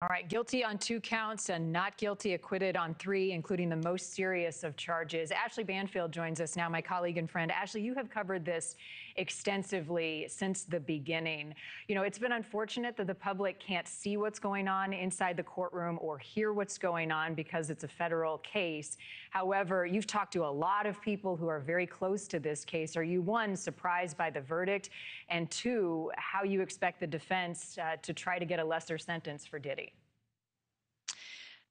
All right, guilty on 2 counts and not guilty, acquitted on 3, including the most serious of charges. Ashleigh Banfield joins us now, my colleague and friend. Ashleigh, you have covered this extensively since the beginning. You know, it's been unfortunate that the public can't see what's going on inside the courtroom or hear what's going on because it's a federal case. However, you've talked to a lot of people who are very close to this case. Are you, one, surprised by the verdict, and two, how you expect the defense to try to get a lesser sentence for Diddy?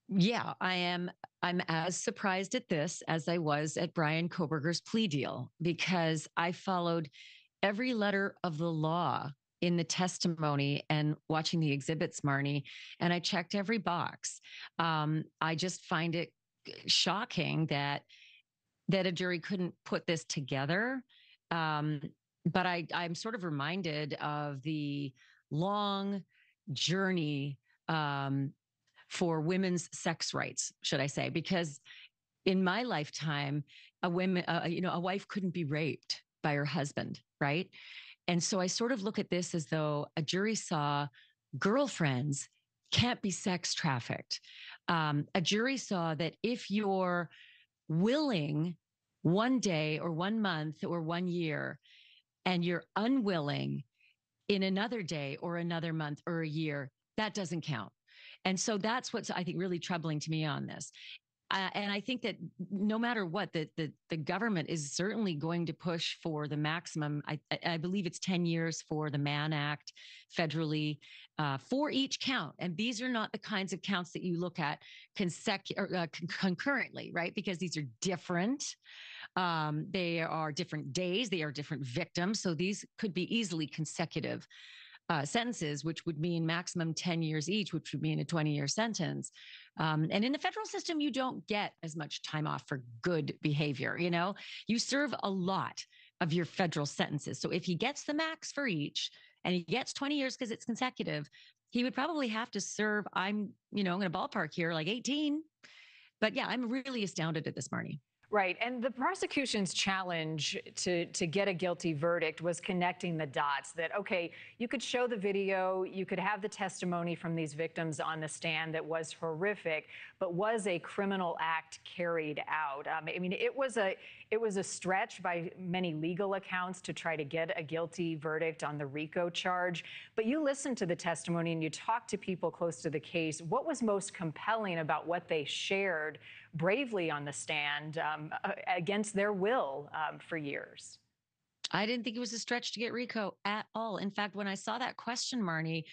Yeah, I am. I'm as surprised at this as I was at Bryan Kohberger's plea deal, because I followed every letter of the law in the testimony and watching the exhibits, Marni, and I checked every box. I just find it shocking that a jury couldn't put this together. But I'm sort of reminded of the long journey for women's sex rights, should I say, because in my lifetime, a wife couldn't be raped by her husband, right? And so I sort of look at this as though a jury saw girlfriends can't be sex trafficked. A jury saw that if you're willing one day or 1 month or 1 year, and you're unwilling in another day or another month or a year, that doesn't count. And so that's what's, I think, really troubling to me on this. And I think that no matter what, the government is certainly going to push for the maximum. I believe it's 10 years for the Mann Act federally for each count. And these are not the kinds of counts that you look at concurrently, right? Because these are different. They are different days. They are different victims. So these could be easily consecutive sentences, which would mean maximum 10 years each, which would mean a 20-year sentence. And in the federal system, you don't get as much time off for good behavior. You know, you serve a lot of your federal sentences. So if he gets the max for each and he gets 20 years because it's consecutive, he would probably have to serve, I'm going to ballpark here, like 18. But yeah, I'm really astounded at this, Marni. Right. And the prosecution's challenge to get a guilty verdict was connecting the dots that, OK, you could show the video, you could have the testimony from these victims on the stand that was horrific, but was a criminal act carried out? I mean, it was a stretch by many legal accounts to try to get a guilty verdict on the RICO charge. But you listened to the testimony and you talked to people close to the case. What was most compelling about what they shared bravely on the stand against their will for years? I didn't think it was a stretch to get RICO at all. In fact, when I saw that question, Marni,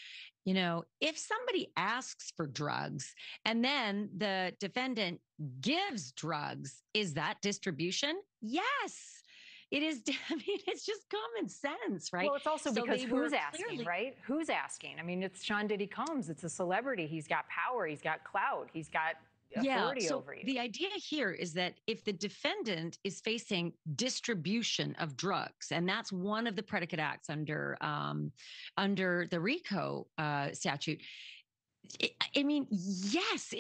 if somebody asks for drugs and then the defendant gives drugs, is that distribution? Yes. It is. I mean, it's just common sense, right? Well, it's also because who's asking, right? Who's asking? I mean, it's Sean Diddy Combs. It's a celebrity. He's got power. He's got clout. He's got authority over you. The idea here is that if the defendant is facing distribution of drugs, and that's one of the predicate acts under the RICO statute. I mean, yes,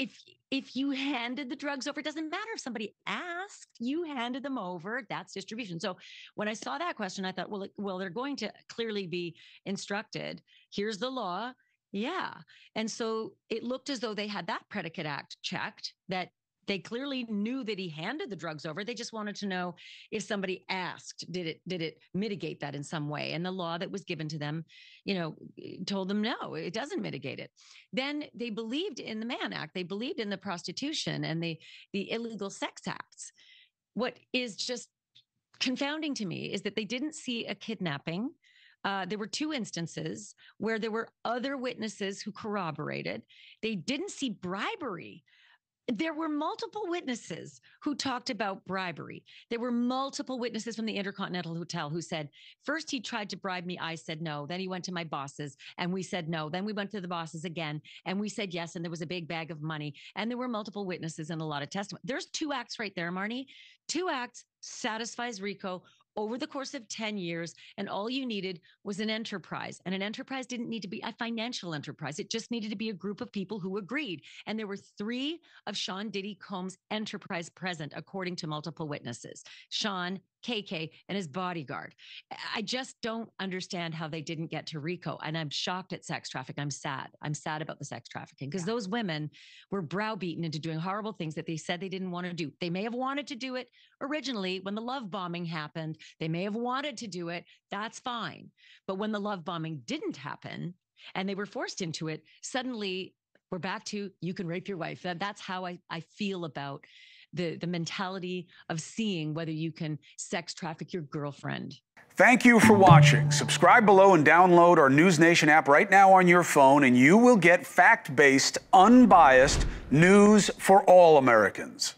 if you handed the drugs over, it doesn't matter if somebody asked, you handed them over, that's distribution. So when I saw that question, I thought, well, they're going to clearly be instructed. Here's the law. Yeah. And so it looked as though they had that predicate act checked, that they clearly knew that he handed the drugs over. They just wanted to know if somebody asked, did it mitigate that in some way? And the law that was given to them, told them, no, it doesn't mitigate it. Then they believed in the Mann Act. They believed in the prostitution and the illegal sex acts. What is just confounding to me is that they didn't see a kidnapping. There were 2 instances where there were other witnesses who corroborated. They didn't see bribery. There were multiple witnesses who talked about bribery. There were multiple witnesses from the Intercontinental Hotel who said, first he tried to bribe me, I said no. Then he went to my bosses and we said no. Then we went to the bosses again and we said yes. And there was a big bag of money. And there were multiple witnesses and a lot of testimony. There's 2 acts right there, Marni. 2 acts satisfies RICO over the course of 10 years. And all you needed was an enterprise. And an enterprise didn't need to be a financial enterprise. It just needed to be a group of people who agreed. And there were 3 of Sean Diddy Combs' enterprise present, according to multiple witnesses: Sean, KK, and his bodyguard. I just don't understand how they didn't get to RICO. And I'm shocked at sex trafficking. I'm sad. I'm sad about the sex trafficking because those women were browbeaten into doing horrible things that they said they didn't want to do. They may have wanted to do it originally when the love bombing happened. They may have wanted to do it. That's fine. But when the love bombing didn't happen and they were forced into it, suddenly we're back to you can rape your wife. That's how I feel about the mentality of seeing whether you can sex traffic your girlfriend. Thank you for watching. Subscribe below and download our NewsNation app right now on your phone, and you will get fact-based, unbiased news for all Americans.